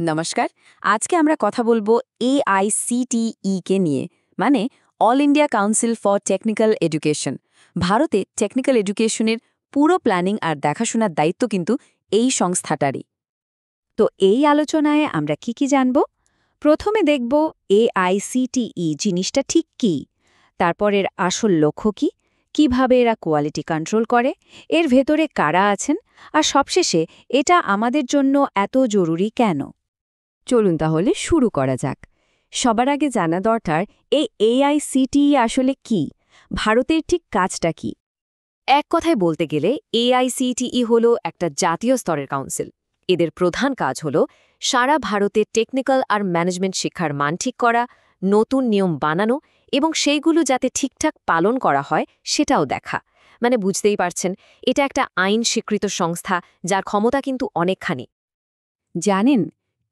নমস্কার। আজকে আমরা কথা বলবো এআইসিটিই কে নিয়ে, মানে all India council for technical education. ভারতে টেকনিক্যাল এডুকেশনের পুরো প্ল্যানিং আর দেখাশোনার দায়িত্ব কিন্তু এই সংস্থাটারই। তো এই আলোচনায় আমরা কি জানব? প্রথমে দেখব এআইসিটিই জিনিসটা ঠিক কী, তারপর এর আসল লক্ষ্য কী, কিভাবে এরা কোয়ালিটি কন্ট্রোল করে, এর ভেতরে কারা আছেন, আর সবশেষে এটা আমাদের জন্য এত জরুরি কেন। চলুন তাহলে শুরু করা যাক। সবার আগে জানা দরকার এই এআইসিটিই আসলে কি, ভারতের ঠিক কাজটা কি। এক কথায় বলতে গেলে এআইসিটিই হলো একটা জাতীয় স্তরের কাউন্সিল। এদের প্রধান কাজ হলো সারা ভারতে টেকনিক্যাল আর ম্যানেজমেন্ট শিক্ষার মান ঠিক করা, নতুন নিয়ম বানানো এবং সেইগুলো যাতে ঠিকঠাক পালন করা হয় সেটাও দেখা। মানে বুঝতেই পারছেন, এটা একটা আইন স্বীকৃত সংস্থা যার ক্ষমতা কিন্তু অনেকখানি। জানেন,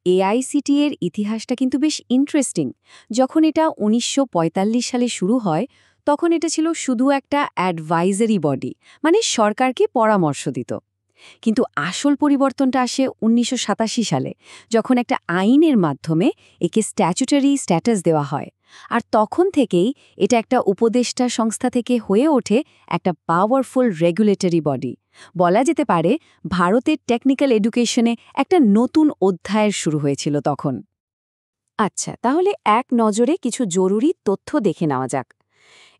এআইসিটি এর ইতিহাসটা কিন্তু বেশ ইন্টারেস্টিং। যখন এটা ১৯৪৫ সালে শুরু হয়, তখন এটা ছিল শুধু একটা অ্যাডভাইজারি বডি, মানে সরকারকে পরামর্শ দিত। কিন্তু আসল পরিবর্তনটা আসে ১৯৮৭ সালে, যখন একটা আইনের মাধ্যমে একে স্ট্যাচুটারি স্ট্যাটাস দেওয়া হয়। আর তখন থেকেই এটা একটা উপদেষ্টা সংস্থা থেকে হয়ে ওঠে একটা পাওয়ারফুল রেগুলেটরি বডি। বলা যেতে পারে ভারতের টেকনিক্যাল এডুকেশনে একটা নতুন অধ্যায়ের শুরু হয়েছিল তখন। আচ্ছা, তাহলে এক নজরে কিছু জরুরি তথ্য দেখে নেওয়া যাক।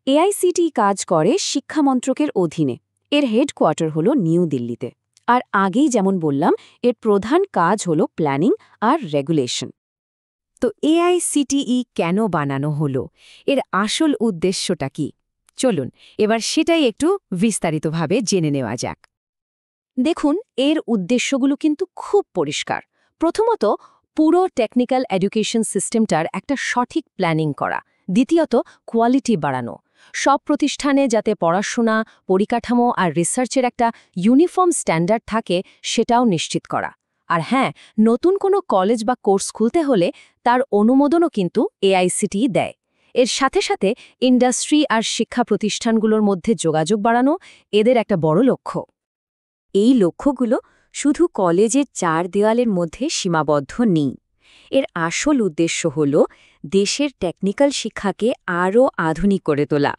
এআইসিটি কাজ করে শিক্ষা মন্ত্রকের অধীনে। এর হেডকোয়ার্টার হলো নিউ দিল্লিতে। আর আগেই যেমন বললাম, এর প্রধান কাজ হলো প্ল্যানিং আর রেগুলেশন। তো এআইসিটিই কেন বানানো হলো, এর আসল উদ্দেশ্যটা কি? চলুন এবার সেটাই একটু বিস্তারিতভাবে জেনে নেওয়া যাক। দেখুন, এর উদ্দেশ্যগুলো কিন্তু খুব পরিষ্কার। প্রথমত, পুরো টেকনিক্যাল এডুকেশন সিস্টেমটার একটা সঠিক প্ল্যানিং করা। দ্বিতীয়ত, কোয়ালিটি বাড়ানো। সব প্রতিষ্ঠানে যাতে পড়াশোনা, পরিকাঠামো আর রিসার্চের একটা ইউনিফর্ম স্ট্যান্ডার্ড থাকে সেটাও নিশ্চিত করা। আর হ্যাঁ, নতুন কোনো কলেজ বা কোর্স খুলতে হলে তার অনুমোদনও কিন্তু এআইসিটিই দেয়। এর সাথে সাথে ইন্ডাস্ট্রি আর শিক্ষা প্রতিষ্ঠানগুলোর মধ্যে যোগাযোগ বাড়ানো এদের একটা বড় লক্ষ্য। এই লক্ষ্যগুলো শুধু কলেজের চার দেওয়ালের মধ্যে সীমাবদ্ধ নেই। এর আসল উদ্দেশ্য হল দেশের টেকনিক্যাল শিক্ষাকে আরও আধুনিক করে তোলা,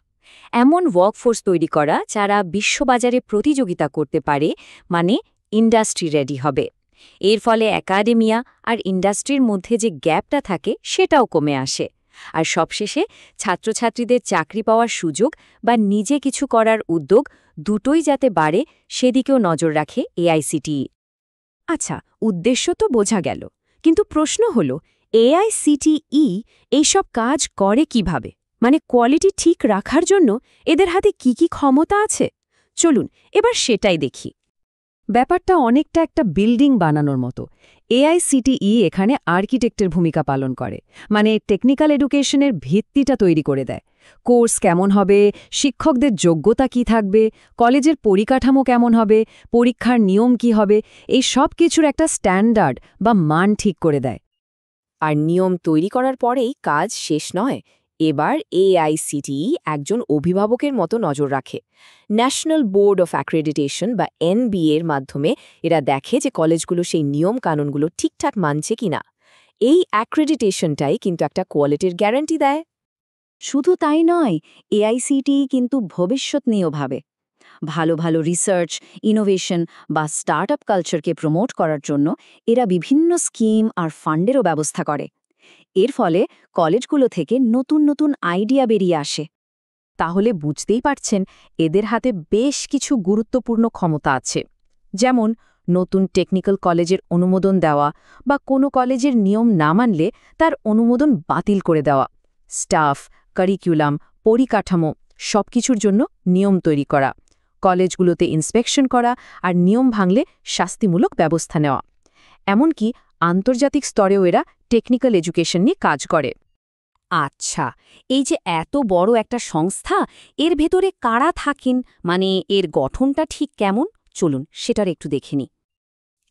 এমন ওয়ার্কফোর্স তৈরি করা যারা বিশ্ববাজারে প্রতিযোগিতা করতে পারে, মানে ইন্ডাস্ট্রি রেডি হবে। এর ফলে একাডেমিয়া আর ইন্ডাস্ট্রির মধ্যে যে গ্যাপটা থাকে সেটাও কমে আসে। আর সবশেষে ছাত্রছাত্রীদের চাকরি পাওয়ার সুযোগ বা নিজে কিছু করার উদ্যোগ দুটোই যাতে বাড়ে সেদিকেও নজর রাখে এআইসিটিই। আচ্ছা, উদ্দেশ্য তো বোঝা গেল, কিন্তু প্রশ্ন হল এআইসিটিই এইসব কাজ করে কিভাবে? মানে কোয়ালিটি ঠিক রাখার জন্য এদের হাতে কি ক্ষমতা আছে? চলুন এবার সেটাই দেখি। ব্যাপারটা অনেকটা একটা বিল্ডিং বানানোর মতো। এআইসিটিই এখানে আর্কিটেক্টের ভূমিকা পালন করে, মানে টেকনিক্যাল এডুকেশনের ভিত্তিটা তৈরি করে দেয়। কোর্স কেমন হবে, শিক্ষকদের যোগ্যতা কি থাকবে, কলেজের পরিকাঠামো কেমন হবে, পরীক্ষার নিয়ম কি হবে, এই সব কিছুর একটা স্ট্যান্ডার্ড বা মান ঠিক করে দেয়। আর নিয়ম তৈরি করার পরেই কাজ শেষ নয়। এবার এআইসিটিই একজন অভিভাবকের মতো নজর রাখে। ন্যাশনাল বোর্ড অফ অ্যাক্রেডিটেশন বা এনবিএ এর মাধ্যমে এরা দেখে যে কলেজগুলো সেই নিয়ম কানুনগুলো ঠিকঠাক মানছে কিনা। এই অ্যাক্রেডিটেশনটাই কিন্তু একটা কোয়ালিটির গ্যারান্টি দেয়। শুধু তাই নয়, এআইসিটিই কিন্তু ভবিষ্যৎ নিয়েও ভাবে। ভালো ভালো রিসার্চ, ইনোভেশন বা স্টার্টআপ কালচারকে প্রমোট করার জন্য এরা বিভিন্ন স্কিম আর ফান্ডেরও ব্যবস্থা করে। এর ফলে কলেজগুলো থেকে নতুন নতুন আইডিয়া বেরিয়ে আসে। তাহলে বুঝতেই পারছেন, এদের হাতে বেশ কিছু গুরুত্বপূর্ণ ক্ষমতা আছে। যেমন নতুন টেকনিক্যাল কলেজের অনুমোদন দেওয়া বা কোনো কলেজের নিয়ম না মানলে তার অনুমোদন বাতিল করে দেওয়া, স্টাফ, কারিকুলাম, পরিকাঠামো সবকিছুর জন্য নিয়ম তৈরি করা, কলেজগুলোতে ইন্সপেকশন করা আর নিয়ম ভাঙলে শাস্তিমূলক ব্যবস্থা নেওয়া। এমনকি আন্তর্জাতিক স্তরেও এরা টেকনিক্যাল এডুকেশন নিয়ে কাজ করে। আচ্ছা, এই যে এত বড় একটা সংস্থা, এর ভেতরে কারা থাকেন, মানে এর গঠনটা ঠিক কেমন? চলুন সেটার একটু দেখে নিই।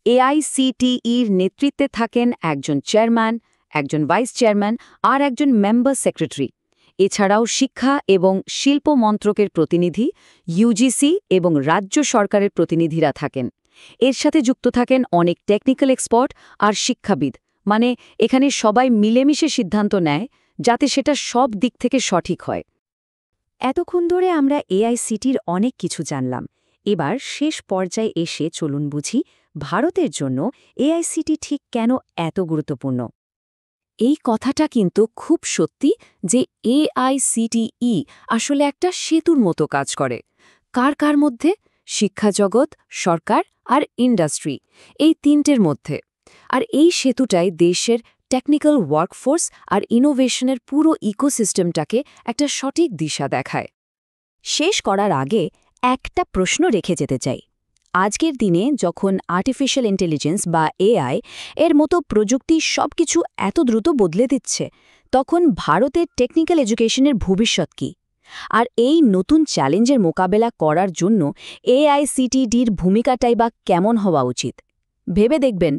এআইসিটিইর নেতৃত্বে থাকেন একজন চেয়ারম্যান, একজন ভাইস চেয়ারম্যান আর একজন মেম্বার সেক্রেটারি। এছাড়াও শিক্ষা এবং শিল্প মন্ত্রকের প্রতিনিধি, ইউজিসি এবং রাজ্য সরকারের প্রতিনিধিরা থাকেন। এর সাথে যুক্ত থাকেন অনেক টেকনিক্যাল এক্সপার্ট আর শিক্ষাবিদ, মানে এখানে সবাই মিলেমিশে সিদ্ধান্ত নেয় যাতে সেটা সব দিক থেকে সঠিক হয়। এতক্ষণ ধরে আমরা এআইসিটির অনেক কিছু জানলাম। এবার শেষ পর্যায়ে এসে চলুন বুঝি ভারতের জন্য এআইসিটি ঠিক কেন এত গুরুত্বপূর্ণ। এই কথাটা কিন্তু খুব সত্যি যে এআইসিটিই আসলে একটা সেতুর মতো কাজ করে। কার কার মধ্যে? শিক্ষা জগৎ, সরকার আর ইন্ডাস্ট্রি, এই তিনটের মধ্যে। আর এই সেতুটাই দেশের টেকনিক্যাল ওয়ার্কফোর্স আর ইনোভেশনের পুরো ইকোসিস্টেমটাকে একটা সঠিক দিশা দেখায়। শেষ করার আগে একটা প্রশ্ন রেখে যেতে চাই। আজকের দিনে যখন আর্টিফিশিয়াল ইন্টেলিজেন্স বা এআই এর মতো প্রযুক্তি সবকিছু এত দ্রুত বদলে দিচ্ছে, তখন ভারতের টেকনিক্যাল এডুকেশনের ভবিষ্যৎ কী? আর এই নতুন চ্যালেঞ্জের মোকাবেলা করার জন্য এআইসিটিডির ভূমিকাটাই বা কেমন হওয়া উচিত? ভেবে দেখবেন।